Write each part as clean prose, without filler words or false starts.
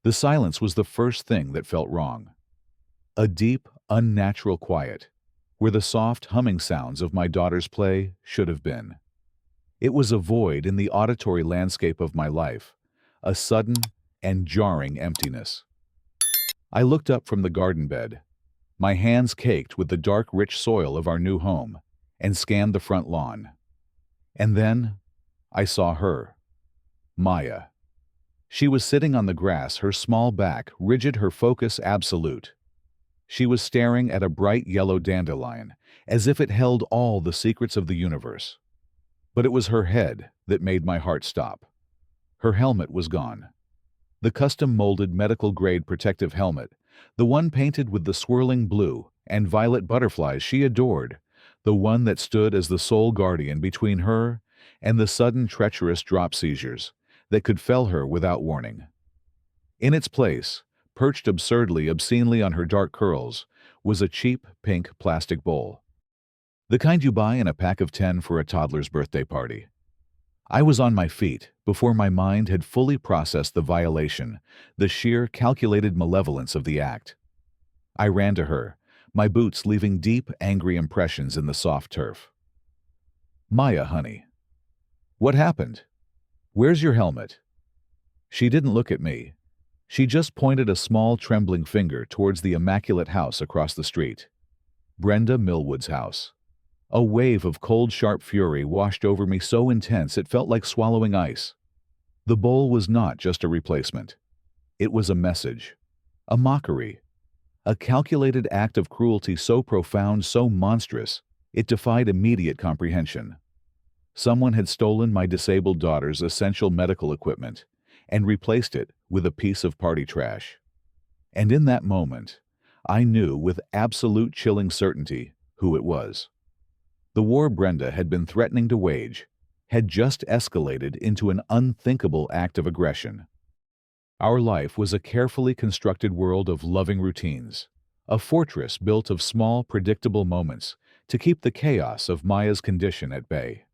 The silence was the first thing that felt wrong. A deep, unnatural quiet, where the soft humming sounds of my daughter's play should have been. It was a void in the auditory landscape of my life, a sudden and jarring emptiness. I looked up from the garden bed, my hands caked with the dark, rich soil of our new home, and scanned the front lawn. And then I saw her, Maya. She was sitting on the grass, her small back rigid, her focus absolute. She was staring at a bright yellow dandelion, as if it held all the secrets of the universe. But it was her head that made my heart stop. Her helmet was gone. The custom-molded medical-grade protective helmet, the one painted with the swirling blue and violet butterflies she adored, the one that stood as the sole guardian between her and the sudden treacherous drop seizures that could fell her without warning. In its place, perched absurdly, obscenely on her dark curls, was a cheap pink plastic bowl. The kind you buy in a pack of 10 for a toddler's birthday party. I was on my feet before my mind had fully processed the violation, the sheer calculated malevolence of the act. I ran to her, my boots leaving deep, angry impressions in the soft turf. "Maya, honey. What happened? Where's your helmet?" She didn't look at me. She just pointed a small, trembling finger towards the immaculate house across the street. Brenda Millwood's house. A wave of cold, sharp fury washed over me, so intense it felt like swallowing ice. The bowl was not just a replacement. It was a message, a mockery, a calculated act of cruelty so profound, so monstrous, it defied immediate comprehension. Someone had stolen my disabled daughter's essential medical equipment and replaced it with a piece of party trash. And in that moment, I knew with absolute chilling certainty who it was. The war Brenda had been threatening to wage had just escalated into an unthinkable act of aggression. Our life was a carefully constructed world of loving routines, a fortress built of small, predictable moments to keep the chaos of Maya's condition at bay.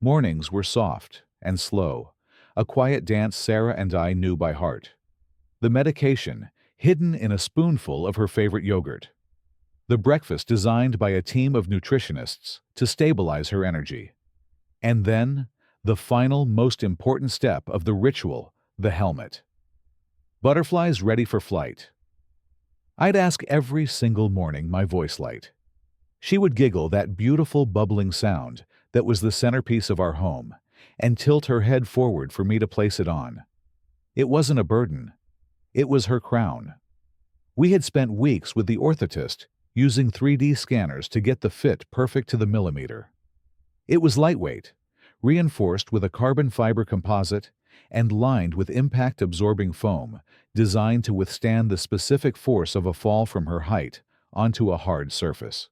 Mornings were soft and slow, a quiet dance Sarah and I knew by heart. The medication hidden in a spoonful of her favorite yogurt. The breakfast designed by a team of nutritionists to stabilize her energy. And then, the final, most important step of the ritual, the helmet. Butterflies ready for flight. I'd ask every single morning, my voice light. She would giggle that beautiful bubbling sound that was the centerpiece of our home, and tilt her head forward for me to place it on. It wasn't a burden. It was her crown. We had spent weeks with the orthotist, using 3D scanners to get the fit perfect to the millimeter. It was lightweight, reinforced with a carbon fiber composite, and lined with impact-absorbing foam designed to withstand the specific force of a fall from her height onto a hard surface.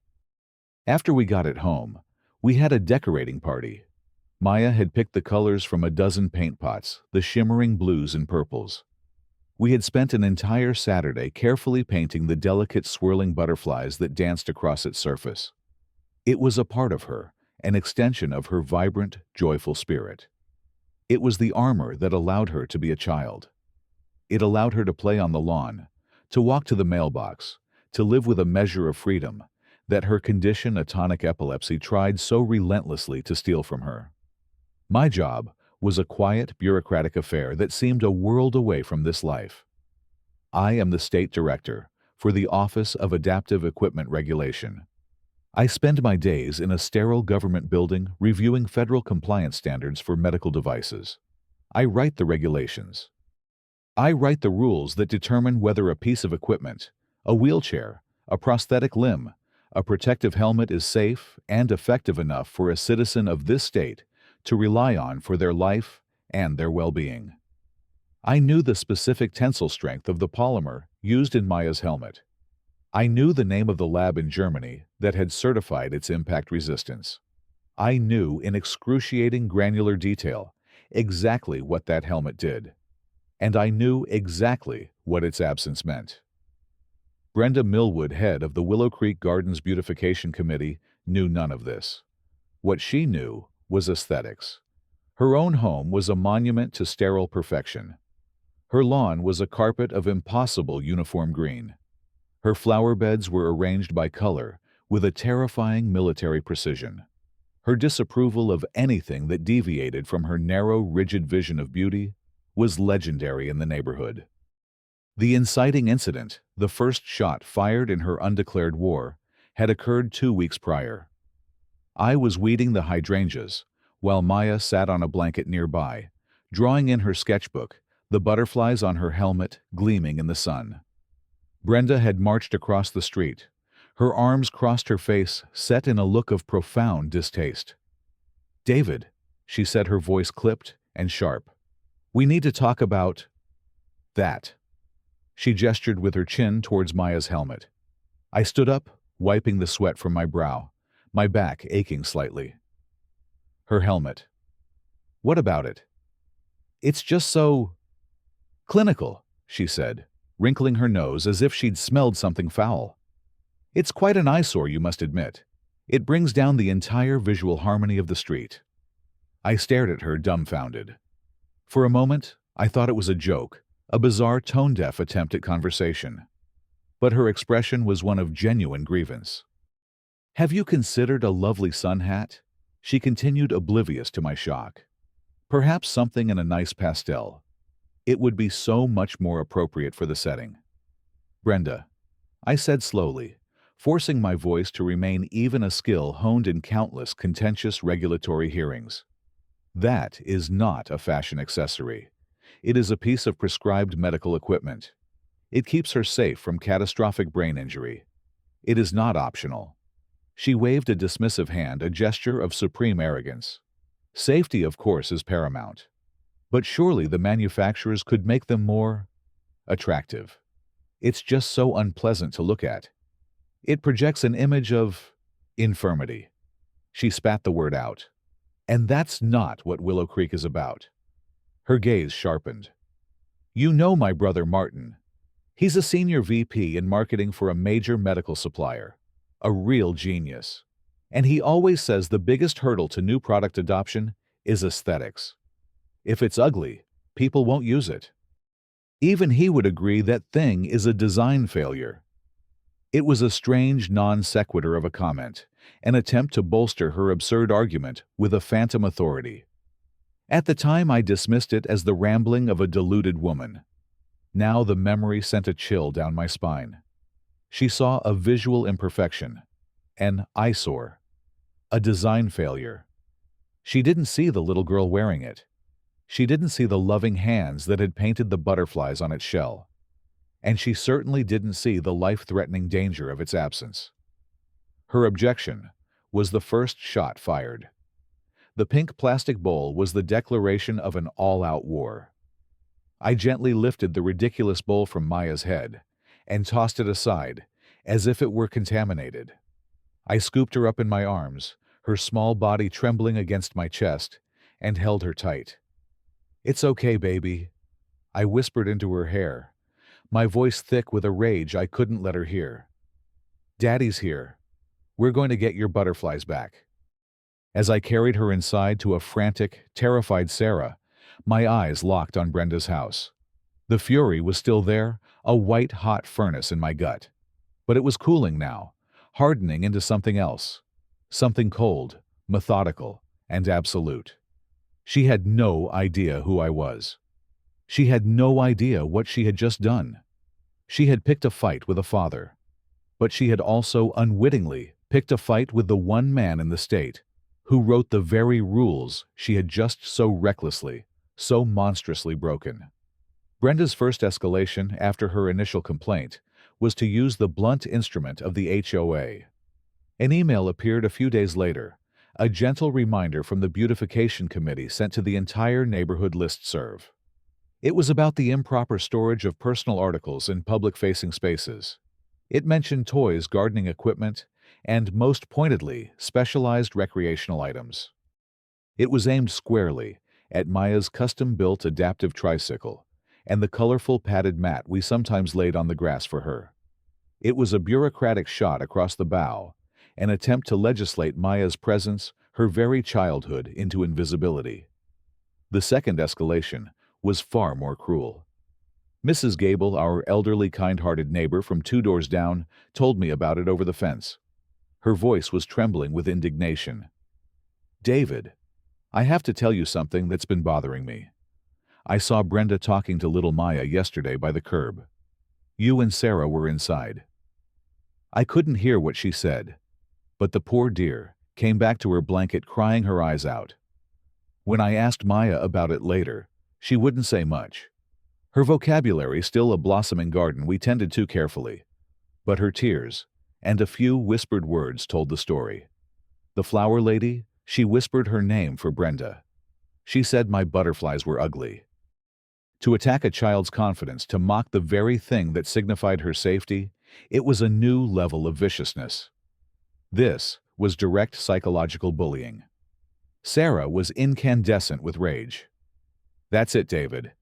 After we got it home, we had a decorating party. Maya had picked the colors from a dozen paint pots, the shimmering blues and purples. We had spent an entire Saturday carefully painting the delicate swirling butterflies that danced across its surface. It was a part of her, an extension of her vibrant, joyful spirit. It was the armor that allowed her to be a child. It allowed her to play on the lawn, to walk to the mailbox, to live with a measure of freedom that her condition, atonic epilepsy, tried so relentlessly to steal from her. My job was a quiet, bureaucratic affair that seemed a world away from this life. I am the state director for the Office of Adaptive Equipment Regulation. I spend my days in a sterile government building reviewing federal compliance standards for medical devices. I write the regulations. I write the rules that determine whether a piece of equipment, a wheelchair, a prosthetic limb, a protective helmet is safe and effective enough for a citizen of this state to rely on for their life and their well-being. I knew the specific tensile strength of the polymer used in Maya's helmet. I knew the name of the lab in Germany that had certified its impact resistance. I knew in excruciating granular detail exactly what that helmet did. And I knew exactly what its absence meant. Brenda Millwood, head of the Willow Creek Gardens Beautification Committee, knew none of this. What she knew was aesthetics. Her own home was a monument to sterile perfection. Her lawn was a carpet of impossible uniform green. Her flower beds were arranged by color with a terrifying military precision. Her disapproval of anything that deviated from her narrow, rigid vision of beauty was legendary in the neighborhood. The inciting incident, the first shot fired in her undeclared war, had occurred 2 weeks prior. I was weeding the hydrangeas, while Maya sat on a blanket nearby, drawing in her sketchbook, the butterflies on her helmet gleaming in the sun. Brenda had marched across the street. Her arms crossed her face, set in a look of profound distaste. "David," she said, her voice clipped and sharp. "We need to talk about that." She gestured with her chin towards Maya's helmet. I stood up, wiping the sweat from my brow, my back aching slightly. Her helmet. "What about it?" "It's just so clinical," she said, wrinkling her nose as if she'd smelled something foul. "It's quite an eyesore, you must admit. It brings down the entire visual harmony of the street." I stared at her, dumbfounded. For a moment, I thought it was a joke, a bizarre tone-deaf attempt at conversation. But her expression was one of genuine grievance. "Have you considered a lovely sun hat?" she continued, oblivious to my shock. "Perhaps something in a nice pastel. It would be so much more appropriate for the setting." "Brenda," I said slowly, forcing my voice to remain even, a skill honed in countless contentious regulatory hearings. "That is not a fashion accessory. It is a piece of prescribed medical equipment. It keeps her safe from catastrophic brain injury. It is not optional." She waved a dismissive hand, a gesture of supreme arrogance. "Safety, of course, is paramount. But surely the manufacturers could make them more attractive. It's just so unpleasant to look at. It projects an image of infirmity." She spat the word out. "And that's not what Willow Creek is about." Her gaze sharpened. "You know my brother Martin. He's a senior VP in marketing for a major medical supplier. A real genius. And he always says the biggest hurdle to new product adoption is aesthetics. If it's ugly, people won't use it. Even he would agree that thing is a design failure." It was a strange non sequitur of a comment, an attempt to bolster her absurd argument with a phantom authority. At the time, I dismissed it as the rambling of a deluded woman. Now the memory sent a chill down my spine. She saw a visual imperfection, an eyesore, a design failure. She didn't see the little girl wearing it. She didn't see the loving hands that had painted the butterflies on its shell. And she certainly didn't see the life-threatening danger of its absence. Her objection was the first shot fired. The pink plastic bowl was the declaration of an all-out war. I gently lifted the ridiculous bowl from Maya's head and tossed it aside, as if it were contaminated. I scooped her up in my arms, her small body trembling against my chest, and held her tight. "It's okay, baby," I whispered into her hair, my voice thick with a rage I couldn't let her hear. "Daddy's here. We're going to get your butterflies back." As I carried her inside to a frantic, terrified Sarah, my eyes locked on Brenda's house. The fury was still there, a white-hot furnace in my gut. But it was cooling now, hardening into something else. Something cold, methodical, and absolute. She had no idea who I was. She had no idea what she had just done. She had picked a fight with a father. But she had also unwittingly picked a fight with the one man in the state who wrote the very rules she had just so recklessly, so monstrously broken. Brenda's first escalation after her initial complaint was to use the blunt instrument of the HOA. An email appeared a few days later, a gentle reminder from the beautification committee sent to the entire neighborhood listserv. It was about the improper storage of personal articles in public-facing spaces. It mentioned toys, gardening equipment, and, most pointedly, specialized recreational items. It was aimed squarely at Maya's custom-built adaptive tricycle and the colorful padded mat we sometimes laid on the grass for her. It was a bureaucratic shot across the bow, an attempt to legislate Maya's presence, her very childhood, into invisibility. The second escalation was far more cruel. Mrs. Gable, our elderly, kind-hearted neighbor from 2 doors down, told me about it over the fence. Her voice was trembling with indignation. David, I have to tell you something that's been bothering me. I saw Brenda talking to little Maya yesterday by the curb. You and Sarah were inside. I couldn't hear what she said, but the poor dear came back to her blanket crying her eyes out. When I asked Maya about it later, she wouldn't say much. Her vocabulary still a blossoming garden we tended to carefully, but her tears and a few whispered words told the story. The flower lady, she whispered her name for Brenda. She said my butterflies were ugly. To attack a child's confidence, to mock the very thing that signified her safety, it was a new level of viciousness. This was direct psychological bullying. Sarah was incandescent with rage. That's it, David.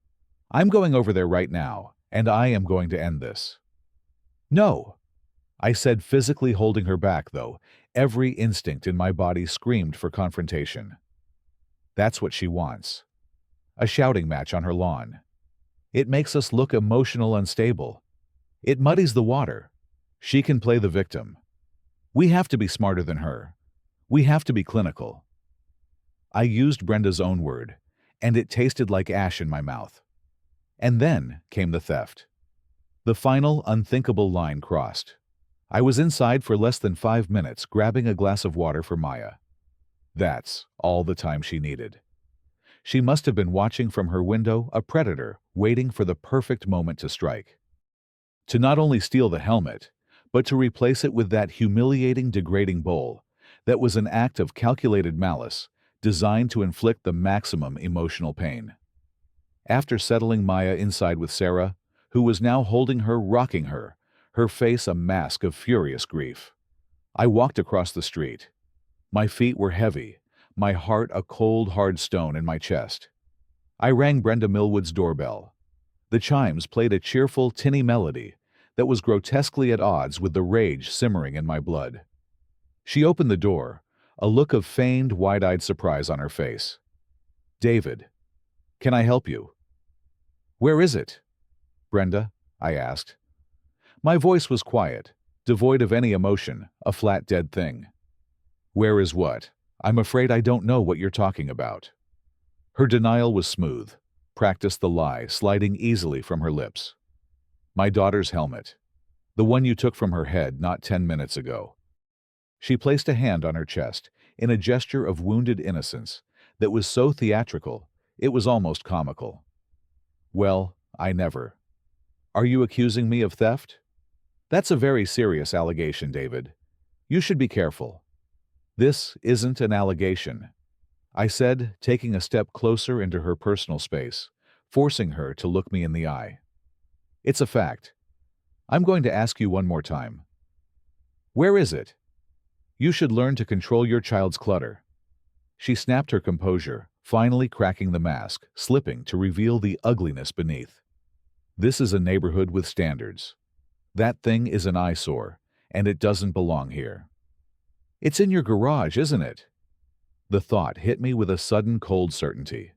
I'm going over there right now, and I am going to end this. No, I said, physically holding her back, though every instinct in my body screamed for confrontation. That's what she wants. A shouting match on her lawn. It makes us look emotional, unstable. It muddies the water. She can play the victim. We have to be smarter than her. We have to be clinical. I used Brenda's own word, and it tasted like ash in my mouth. And then came the theft. The final unthinkable line crossed. I was inside for less than 5 minutes grabbing a glass of water for Maya. That's all the time she needed. She must have been watching from her window, a predator waiting for the perfect moment to strike. To not only steal the helmet, but to replace it with that humiliating, degrading bowl that was an act of calculated malice designed to inflict the maximum emotional pain. After settling Maya inside with Sarah, who was now holding her, rocking her face a mask of furious grief, I walked across the street. My feet were heavy, my heart a cold, hard stone in my chest. I rang Brenda Millwood's doorbell. The chimes played a cheerful, tinny melody that was grotesquely at odds with the rage simmering in my blood. She opened the door, a look of feigned, wide-eyed surprise on her face. David, can I help you? Where is it? Brenda, I asked. My voice was quiet, devoid of any emotion, a flat, dead thing. Where is what? I'm afraid I don't know what you're talking about. Her denial was smooth, practiced the lie sliding easily from her lips. My daughter's helmet. The one you took from her head not 10 minutes ago. She placed a hand on her chest in a gesture of wounded innocence that was so theatrical, it was almost comical. Well, I never. Are you accusing me of theft? That's a very serious allegation, David. You should be careful. This isn't an allegation, I said, taking a step closer into her personal space, forcing her to look me in the eye. It's a fact. I'm going to ask you one more time. Where is it? You should learn to control your child's clutter. She snapped her composure, finally cracking the mask, slipping to reveal the ugliness beneath. This is a neighborhood with standards. That thing is an eyesore, and it doesn't belong here. It's in your garage, isn't it? The thought hit me with a sudden cold certainty.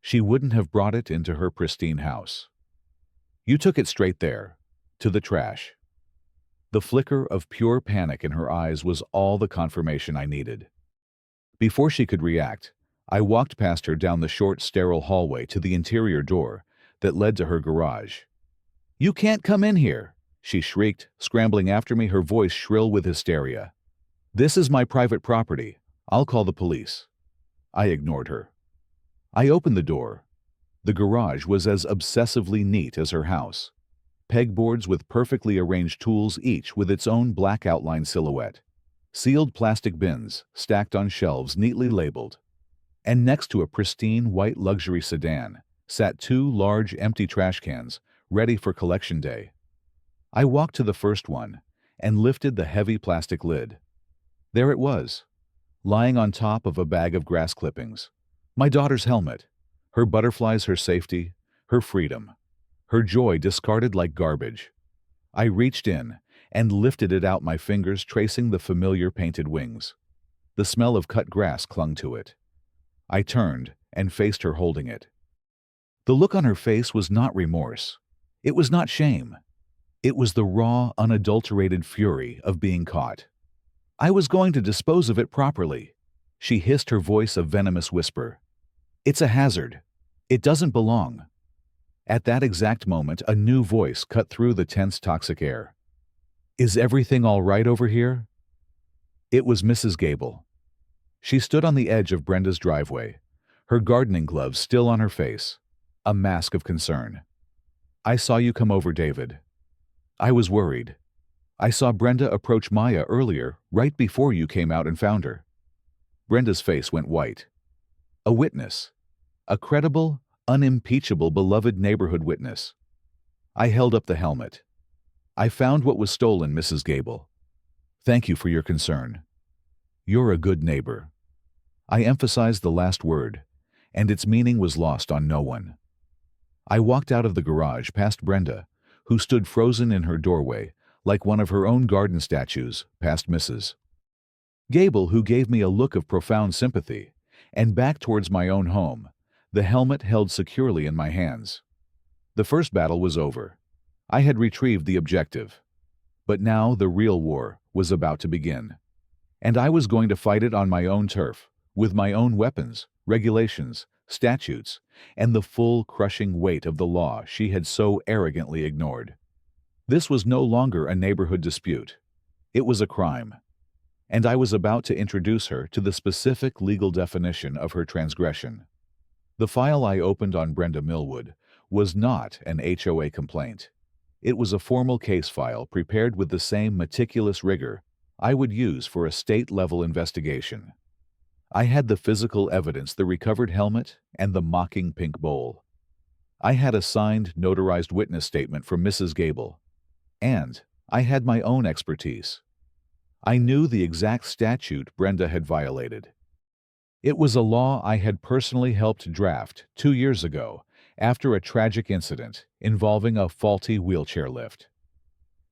She wouldn't have brought it into her pristine house. You took it straight there, to the trash. The flicker of pure panic in her eyes was all the confirmation I needed. Before she could react, I walked past her down the short, sterile hallway to the interior door that led to her garage. You can't come in here, she shrieked, scrambling after me, her voice shrill with hysteria. This is my private property. I'll call the police. I ignored her. I opened the door. The garage was as obsessively neat as her house. Pegboards with perfectly arranged tools, each with its own black outline silhouette. Sealed plastic bins stacked on shelves neatly labeled. And next to a pristine white luxury sedan sat 2 large empty trash cans ready for collection day. I walked to the first one and lifted the heavy plastic lid. There it was, lying on top of a bag of grass clippings. My daughter's helmet, her butterflies, her safety, her freedom, her joy discarded like garbage. I reached in and lifted it out, my fingers tracing the familiar painted wings. The smell of cut grass clung to it. I turned and faced her holding it. The look on her face was not remorse. It was not shame. It was the raw, unadulterated fury of being caught. I was going to dispose of it properly. She hissed, her voice a venomous whisper. It's a hazard. It doesn't belong. At that exact moment, a new voice cut through the tense, toxic air. Is everything all right over here? It was Mrs. Gable. She stood on the edge of Brenda's driveway, her gardening gloves still on her face, a mask of concern. I saw you come over, David. I was worried. I saw Brenda approach Maya earlier, right before you came out and found her. Brenda's face went white. A witness. A credible, unimpeachable, beloved neighborhood witness. I held up the helmet. I found what was stolen, Mrs. Gable. Thank you for your concern. You're a good neighbor. I emphasized the last word, and its meaning was lost on no one. I walked out of the garage past Brenda, who stood frozen in her doorway, like one of her own garden statues, past Mrs. Gable, who gave me a look of profound sympathy, and back towards my own home, the helmet held securely in my hands. The first battle was over. I had retrieved the objective. But now the real war was about to begin. And I was going to fight it on my own turf, with my own weapons, regulations, statutes, and the full crushing weight of the law she had so arrogantly ignored. This was no longer a neighborhood dispute. It was a crime. And I was about to introduce her to the specific legal definition of her transgression. The file I opened on Brenda Millwood was not an HOA complaint. It was a formal case file prepared with the same meticulous rigor I would use for a state-level investigation. I had the physical evidence, the recovered helmet, and the mocking pink bowl. I had a signed, notarized witness statement from Mrs. Gable. And I had my own expertise. I knew the exact statute Brenda had violated. It was a law I had personally helped draft 2 years ago after a tragic incident involving a faulty wheelchair lift.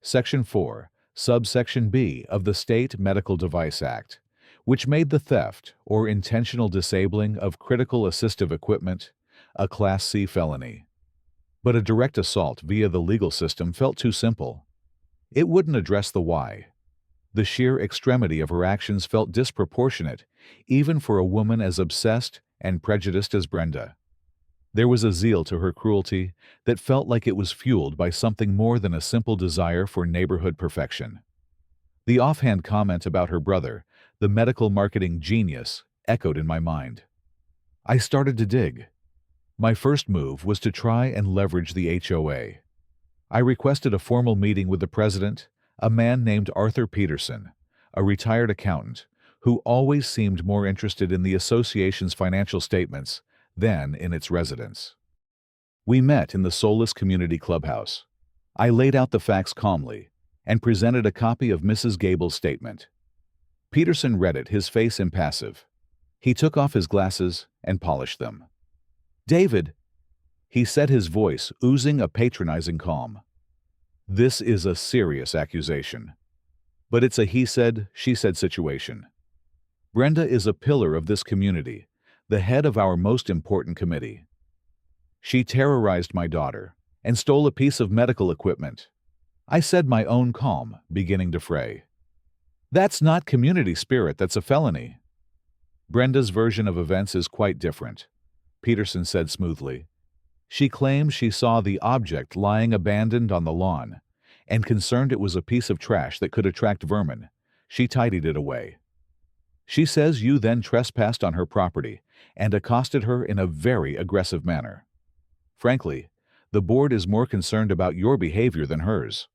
Section 4, subsection B of the State Medical Device Act, which made the theft or intentional disabling of critical assistive equipment a Class C felony. But a direct assault via the legal system felt too simple. It wouldn't address the why. The sheer extremity of her actions felt disproportionate, even for a woman as obsessed and prejudiced as Brenda. There was a zeal to her cruelty that felt like it was fueled by something more than a simple desire for neighborhood perfection. The offhand comment about her brother, the medical marketing genius, echoed in my mind. I started to dig. My first move was to try and leverage the HOA. I requested a formal meeting with the president, a man named Arthur Peterson, a retired accountant, who always seemed more interested in the association's financial statements than in its residents. We met in the soulless community clubhouse. I laid out the facts calmly and presented a copy of Mrs. Gable's statement. Peterson read it, his face impassive. He took off his glasses and polished them. David, he said, his voice oozing a patronizing calm. This is a serious accusation. But it's a he said, she said situation. Brenda is a pillar of this community, the head of our most important committee. She terrorized my daughter and stole a piece of medical equipment. I said, my own calm beginning to fray. That's not community spirit, that's a felony. Brenda's version of events is quite different, Peterson said smoothly. She claims she saw the object lying abandoned on the lawn, and concerned it was a piece of trash that could attract vermin, she tidied it away. She says you then trespassed on her property and accosted her in a very aggressive manner. Frankly, the board is more concerned about your behavior than hers.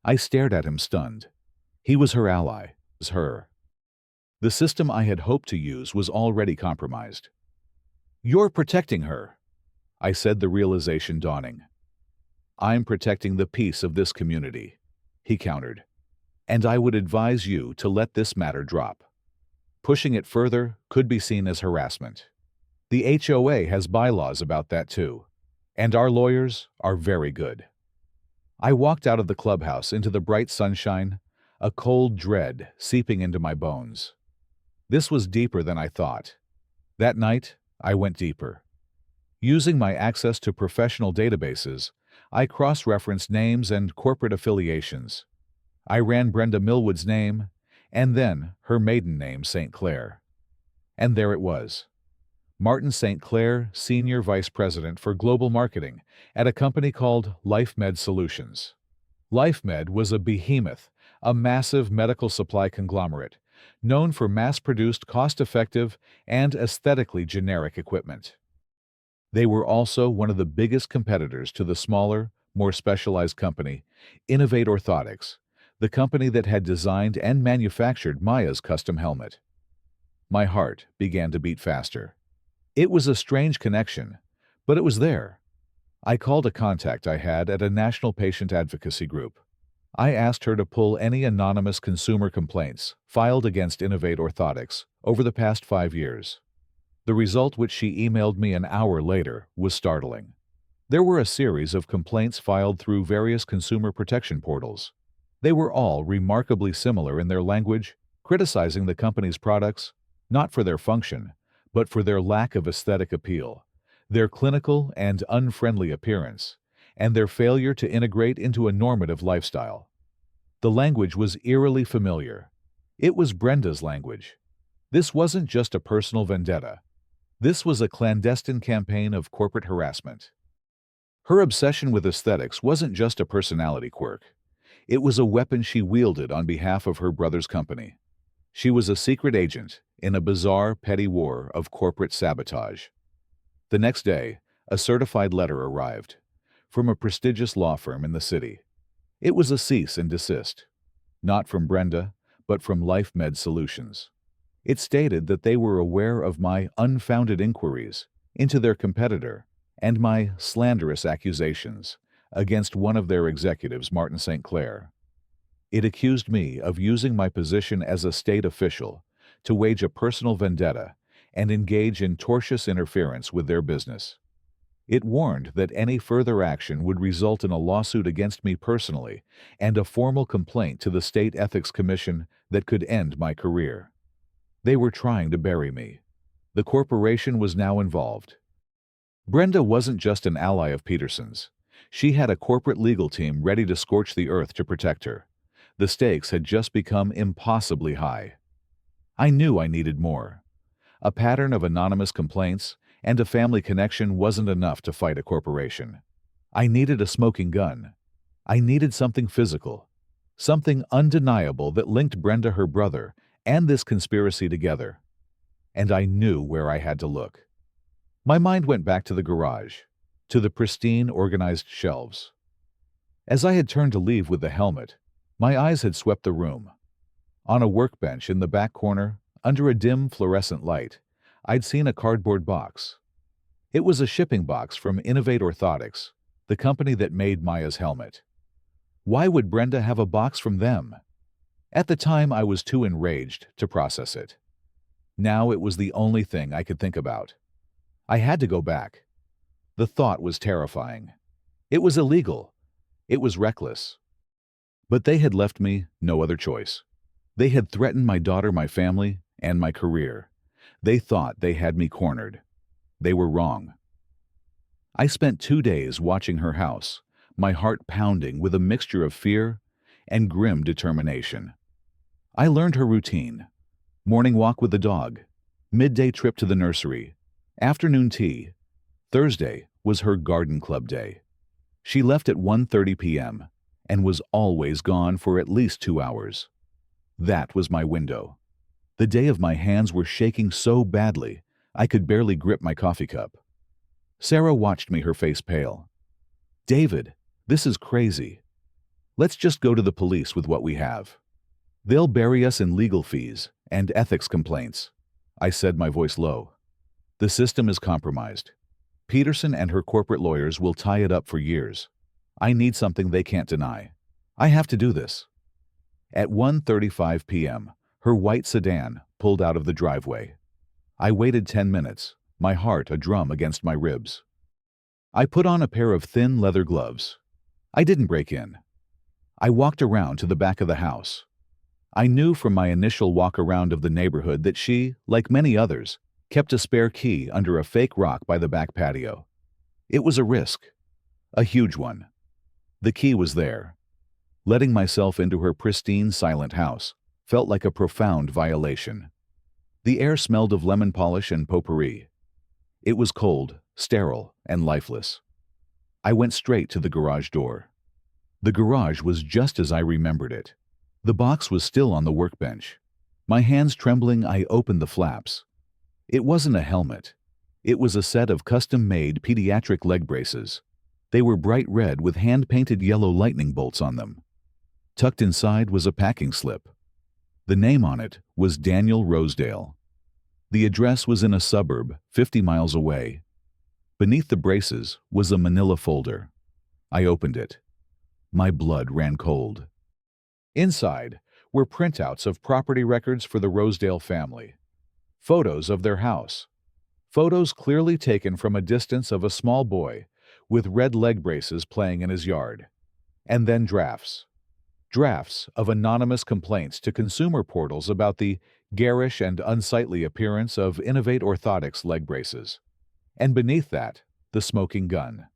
I stared at him, stunned. He was her ally, was her. The system I had hoped to use was already compromised. You're protecting her, I said, the realization dawning. I'm protecting the peace of this community, he countered. And I would advise you to let this matter drop. Pushing it further could be seen as harassment. The HOA has bylaws about that too, and our lawyers are very good. I walked out of the clubhouse into the bright sunshine, a cold dread seeping into my bones. This was deeper than I thought. That night, I went deeper. Using my access to professional databases, I cross-referenced names and corporate affiliations. I ran Brenda Millwood's name, and then her maiden name, St. Clair. And there it was. Martin St. Clair, Senior Vice President for Global Marketing at a company called LifeMed Solutions. LifeMed was a behemoth, a massive medical supply conglomerate, known for mass-produced, cost-effective, and aesthetically generic equipment. They were also one of the biggest competitors to the smaller, more specialized company, Innovate Orthotics, the company that had designed and manufactured Maya's custom helmet. My heart began to beat faster. It was a strange connection, but it was there. I called a contact I had at a national patient advocacy group. I asked her to pull any anonymous consumer complaints filed against Innovate Orthotics over the past 5 years. The result, which she emailed me an hour later, was startling. There were a series of complaints filed through various consumer protection portals. They were all remarkably similar in their language, criticizing the company's products, not for their function, but for their lack of aesthetic appeal, their clinical and unfriendly appearance, and their failure to integrate into a normative lifestyle. The language was eerily familiar. It was Brenda's language. This wasn't just a personal vendetta. This was a clandestine campaign of corporate harassment. Her obsession with aesthetics wasn't just a personality quirk. It was a weapon she wielded on behalf of her brother's company. She was a secret agent in a bizarre, petty war of corporate sabotage. The next day, a certified letter arrived from a prestigious law firm in the city. It was a cease and desist, not from Brenda, but from LifeMed Solutions. It stated that they were aware of my unfounded inquiries into their competitor and my slanderous accusations against one of their executives, Martin St. Clair. It accused me of using my position as a state official to wage a personal vendetta and engage in tortious interference with their business. It warned that any further action would result in a lawsuit against me personally and a formal complaint to the State Ethics Commission that could end my career. They were trying to bury me. The corporation was now involved. Brenda wasn't just an ally of Peterson's. She had a corporate legal team ready to scorch the earth to protect her. The stakes had just become impossibly high. I knew I needed more. A pattern of anonymous complaints and a family connection wasn't enough to fight a corporation. I needed a smoking gun. I needed something physical, something undeniable that linked Brenda, her brother, and this conspiracy together. And I knew where I had to look. My mind went back to the garage, to the pristine, organized shelves. As I had turned to leave with the helmet, my eyes had swept the room. On a workbench in the back corner, under a dim fluorescent light, I'd seen a cardboard box. It was a shipping box from Innovate Orthotics, the company that made Maya's helmet. Why would Brenda have a box from them? At the time, I was too enraged to process it. Now it was the only thing I could think about. I had to go back. The thought was terrifying. It was illegal. It was reckless. But they had left me no other choice. They had threatened my daughter, my family, and my career. They thought they had me cornered. They were wrong. I spent 2 days watching her house, my heart pounding with a mixture of fear and grim determination. I learned her routine: morning walk with the dog, midday trip to the nursery, afternoon tea. Thursday was her garden club day. She left at 1:30 p.m. and was always gone for at least 2 hours. That was my window. The day of my hands were shaking so badly I could barely grip my coffee cup. Sarah watched me, her face pale. "David, this is crazy. Let's just go to the police with what we have. They'll bury us in legal fees and ethics complaints," I said, my voice low. "The system is compromised. Peterson and her corporate lawyers will tie it up for years. I need something they can't deny. I have to do this." At 1:35 p.m., her white sedan pulled out of the driveway. I waited 10 minutes, my heart a drum against my ribs. I put on a pair of thin leather gloves. I didn't break in. I walked around to the back of the house. I knew from my initial walk around of the neighborhood that she, like many others, kept a spare key under a fake rock by the back patio. It was a risk, a huge one, The key was there. Letting myself into her pristine, silent house felt like a profound violation. The air smelled of lemon polish and potpourri. It was cold, sterile, and lifeless. I went straight to the garage door. The garage was just as I remembered it. The box was still on the workbench. My hands trembling, I opened the flaps. It wasn't a helmet. It was a set of custom-made pediatric leg braces. They were bright red with hand-painted yellow lightning bolts on them. Tucked inside was a packing slip. The name on it was Daniel Rosedale. The address was in a suburb 50 miles away. Beneath the braces was a manila folder. I opened it. My blood ran cold. Inside were printouts of property records for the Rosedale family. Photos of their house. Photos clearly taken from a distance of a small boy with red leg braces playing in his yard. And then drafts. Drafts of anonymous complaints to consumer portals about the garish and unsightly appearance of Innovate Orthotics leg braces. And beneath that, the smoking gun.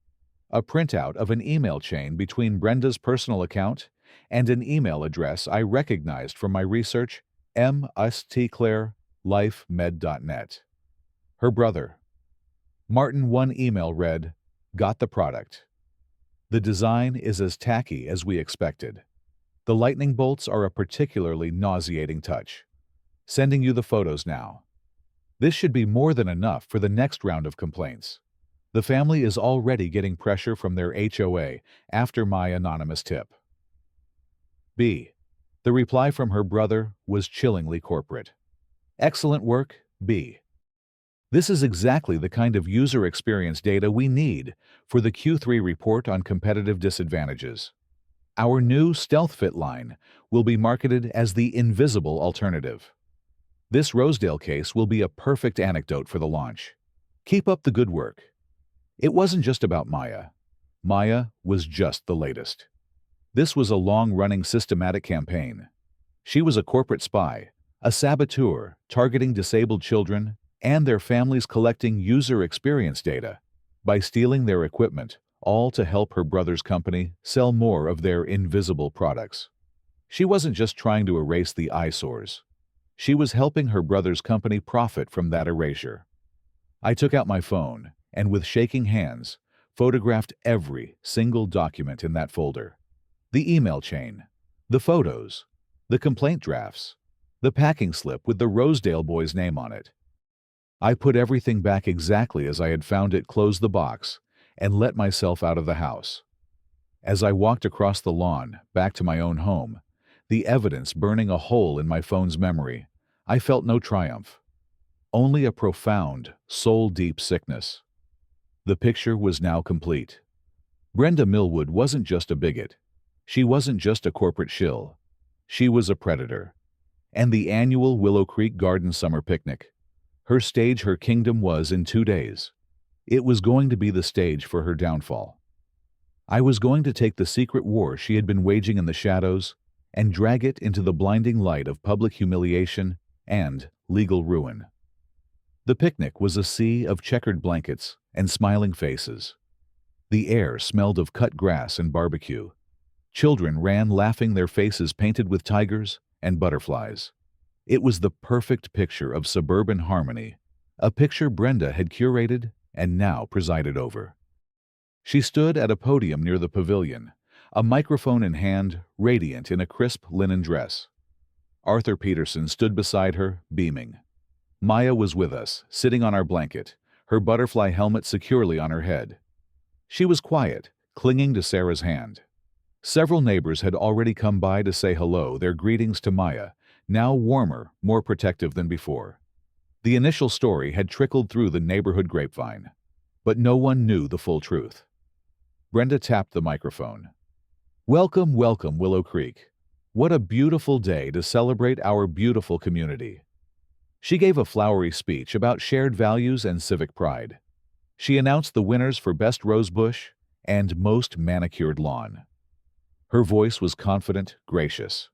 A printout of an email chain between Brenda's personal account and an email address I recognized from my research, mustclairelifemed.net. Her brother. Martin. One email read, "Got the product." The design is as tacky as we expected. The lightning bolts are a particularly nauseating touch. Sending you the photos now. This should be more than enough for the next round of complaints. The family is already getting pressure from their HOA after my anonymous tip. B. The reply from her brother was chillingly corporate. Excellent work, B. This is exactly the kind of user experience data we need for the Q3 report on competitive disadvantages. Our new Stealth Fit line will be marketed as the invisible alternative. This Rosedale case will be a perfect anecdote for the launch. Keep up the good work. It wasn't just about Maya. Maya was just the latest. This was a long-running systematic campaign. She was a corporate spy, a saboteur targeting disabled children and their families, collecting user experience data by stealing their equipment, all to help her brother's company sell more of their invisible products. She wasn't just trying to erase the eyesores. She was helping her brother's company profit from that erasure. I took out my phone and, with shaking hands, photographed every single document in that folder. The email chain, the photos, the complaint drafts, the packing slip with the Rosedale boy's name on it. I put everything back exactly as I had found it, closed the box, and let myself out of the house. As I walked across the lawn, back to my own home, the evidence burning a hole in my phone's memory, I felt no triumph. Only a profound, soul-deep sickness. The picture was now complete. Brenda Millwood wasn't just a bigot. She wasn't just a corporate shill. She was a predator. And the annual Willow Creek Garden Summer Picnic, her stage, her kingdom, was in 2 days. It was going to be the stage for her downfall. I was going to take the secret war she had been waging in the shadows and drag it into the blinding light of public humiliation and legal ruin. The picnic was a sea of checkered blankets and smiling faces. The air smelled of cut grass and barbecue. Children ran laughing, their faces painted with tigers and butterflies. It was the perfect picture of suburban harmony, a picture Brenda had curated and now presided over. She stood at a podium near the pavilion, a microphone in hand, radiant in a crisp linen dress. Arthur Peterson stood beside her, beaming. Maya was with us, sitting on our blanket, her butterfly helmet securely on her head. She was quiet, clinging to Sarah's hand. Several neighbors had already come by to say hello, their greetings to Maya, now warmer, more protective than before. The initial story had trickled through the neighborhood grapevine, but no one knew the full truth. Brenda tapped the microphone. Welcome, welcome, Willow Creek. What a beautiful day to celebrate our beautiful community. She gave a flowery speech about shared values and civic pride. She announced the winners for Best Rosebush and Most Manicured Lawn. Her voice was confident, gracious.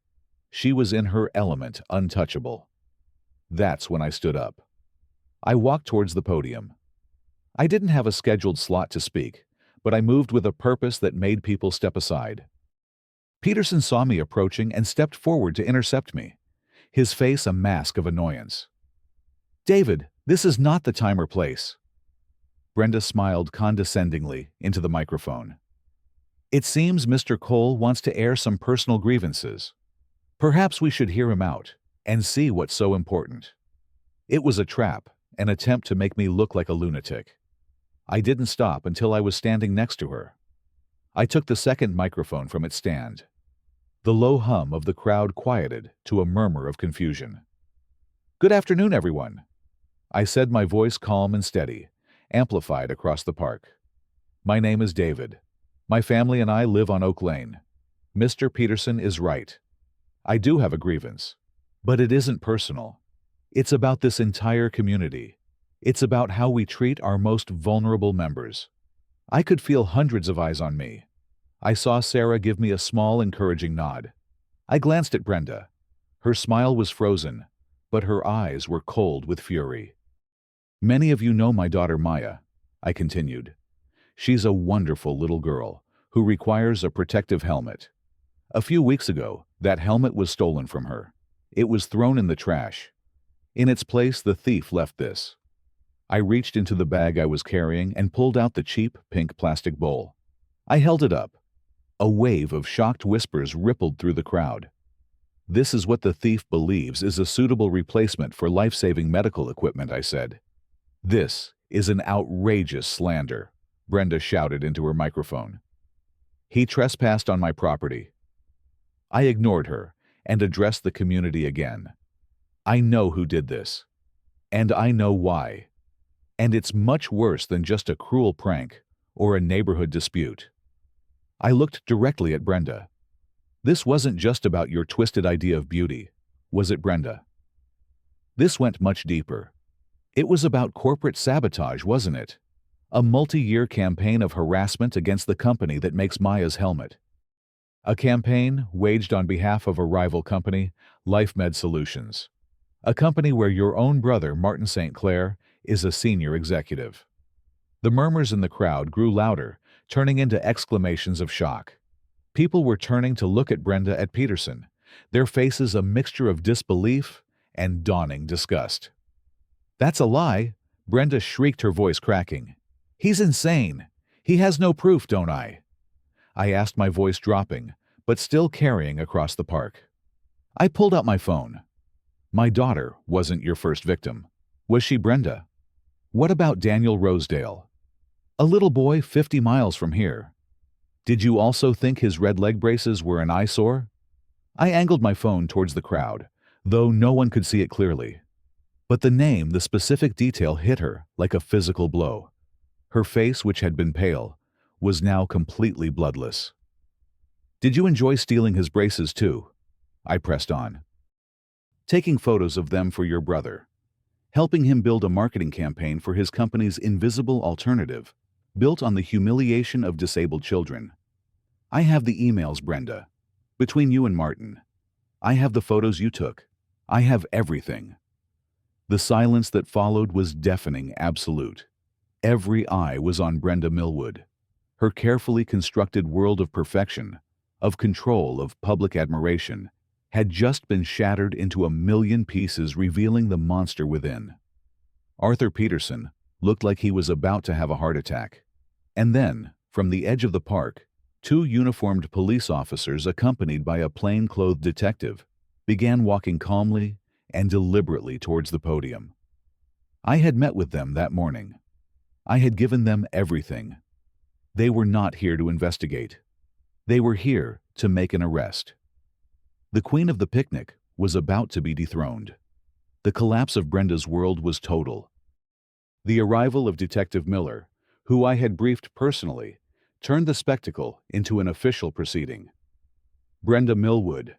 She was in her element, untouchable. That's when I stood up. I walked towards the podium. I didn't have a scheduled slot to speak, but I moved with a purpose that made people step aside. Peterson saw me approaching and stepped forward to intercept me, his face a mask of annoyance. "David, this is not the time or place." Brenda smiled condescendingly into the microphone. "It seems Mr. Cole wants to air some personal grievances. Perhaps we should hear him out and see what's so important." It was a trap, an attempt to make me look like a lunatic. I didn't stop until I was standing next to her. I took the second microphone from its stand. The low hum of the crowd quieted to a murmur of confusion. "Good afternoon, everyone," I said, my voice calm and steady, amplified across the park. "My name is David. My family and I live on Oak Lane. Mr. Peterson is right. I do have a grievance, but it isn't personal. It's about this entire community. It's about how we treat our most vulnerable members." I could feel hundreds of eyes on me. I saw Sarah give me a small, encouraging nod. I glanced at Brenda. Her smile was frozen, but her eyes were cold with fury. "Many of you know my daughter Maya," I continued. "She's a wonderful little girl who requires a protective helmet. A few weeks ago, that helmet was stolen from her. It was thrown in the trash. In its place, the thief left this." I reached into the bag I was carrying and pulled out the cheap, pink plastic bowl. I held it up. A wave of shocked whispers rippled through the crowd. "This is what the thief believes is a suitable replacement for life-saving medical equipment," I said. "This is an outrageous slander," Brenda shouted into her microphone. "He trespassed on my property." I ignored her and addressed the community again. "I know who did this. And I know why. And it's much worse than just a cruel prank or a neighborhood dispute." I looked directly at Brenda. "This wasn't just about your twisted idea of beauty, was it, Brenda?" This went much deeper. It was about corporate sabotage, wasn't it? A multi-year campaign of harassment against the company that makes Maya's helmet. A campaign waged on behalf of a rival company, LifeMed Solutions. A company where your own brother, Martin St. Clair, is a senior executive. The murmurs in the crowd grew louder, turning into exclamations of shock. People were turning to look at Brenda at Peterson, their faces a mixture of disbelief and dawning disgust. "That's a lie," Brenda shrieked, her voice cracking. "He's insane. He has no proof, don't I?" I asked, my voice dropping, but still carrying across the park. I pulled out my phone. "My daughter wasn't your first victim, was she, Brenda? What about Daniel Rosedale? A little boy 50 miles from here. Did you also think his red leg braces were an eyesore?" I angled my phone towards the crowd, though no one could see it clearly. But the name, the specific detail hit her like a physical blow. Her face, which had been pale, was now completely bloodless. "Did you enjoy stealing his braces too?" I pressed on. "Taking photos of them for your brother. Helping him build a marketing campaign for his company's invisible alternative, built on the humiliation of disabled children. I have the emails, Brenda. Between you and Martin. I have the photos you took. I have everything." The silence that followed was deafening, absolute. Every eye was on Brenda Millwood. Her carefully constructed world of perfection, of control, of public admiration, had just been shattered into a million pieces, revealing the monster within. Arthur Peterson looked like he was about to have a heart attack. And then, from the edge of the park, 2 uniformed police officers accompanied by a plain-clothed detective began walking calmly and deliberately towards the podium. I had met with them that morning. I had given them everything. They were not here to investigate. They were here to make an arrest. The queen of the picnic was about to be dethroned. The collapse of Brenda's world was total. The arrival of Detective Miller, who I had briefed personally, turned the spectacle into an official proceeding. "Brenda Millwood."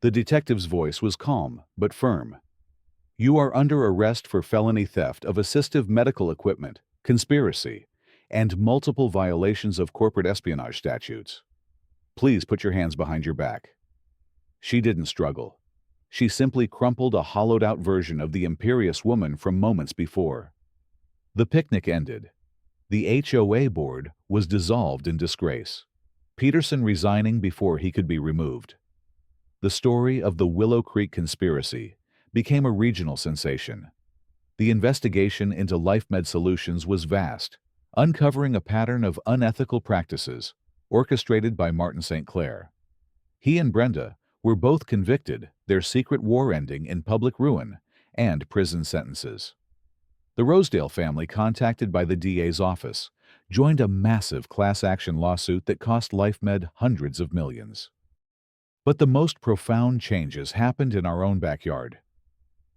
The detective's voice was calm but firm. "You are under arrest for felony theft of assistive medical equipment, conspiracy, and multiple violations of corporate espionage statutes. Please put your hands behind your back." She didn't struggle. She simply crumpled a hollowed-out version of the imperious woman from moments before. The picnic ended. The HOA board was dissolved in disgrace, Peterson resigning before he could be removed. The story of the Willow Creek conspiracy became a regional sensation. The investigation into LifeMed Solutions was vast, uncovering a pattern of unethical practices orchestrated by Martin St. Clair. He and Brenda were both convicted, their secret war ending in public ruin and prison sentences. The Rosedale family, contacted by the DA's office, joined a massive class action lawsuit that cost LifeMed hundreds of millions. But the most profound changes happened in our own backyard.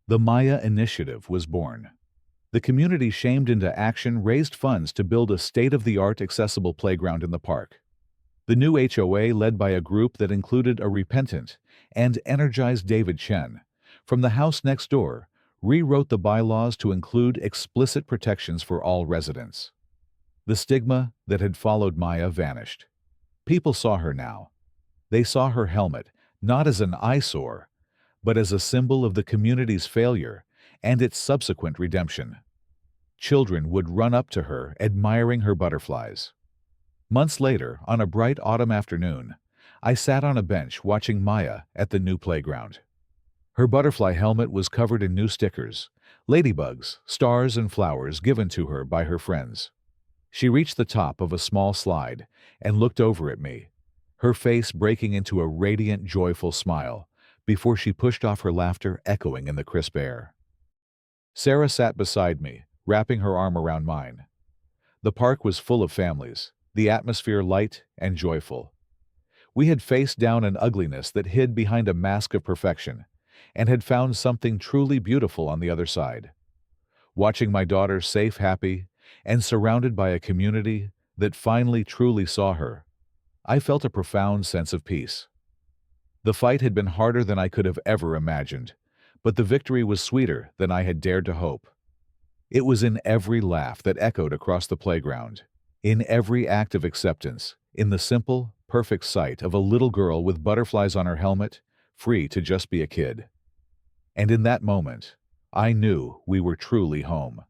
The Maya Initiative was born. The community, shamed into action, raised funds to build a state-of-the-art accessible playground in the park. The new HOA, led by a group that included a repentant and energized David Chen from the house next door, rewrote the bylaws to include explicit protections for all residents. The stigma that had followed Maya vanished. People saw her now. They saw her helmet not as an eyesore, but as a symbol of the community's failure and its subsequent redemption. Children would run up to her, admiring her butterflies. Months later, on a bright autumn afternoon, I sat on a bench watching Maya at the new playground. Her butterfly helmet was covered in new stickers, ladybugs, stars, and flowers given to her by her friends. She reached the top of a small slide and looked over at me, her face breaking into a radiant, joyful smile, before she pushed off, her laughter echoing in the crisp air. Sarah sat beside me, wrapping her arm around mine. The park was full of families, the atmosphere light and joyful. We had faced down an ugliness that hid behind a mask of perfection, and had found something truly beautiful on the other side. Watching my daughter safe, happy, and surrounded by a community that finally truly saw her, I felt a profound sense of peace. The fight had been harder than I could have ever imagined, but the victory was sweeter than I had dared to hope. It was in every laugh that echoed across the playground, in every act of acceptance, in the simple, perfect sight of a little girl with butterflies on her helmet, free to just be a kid. And in that moment, I knew we were truly home.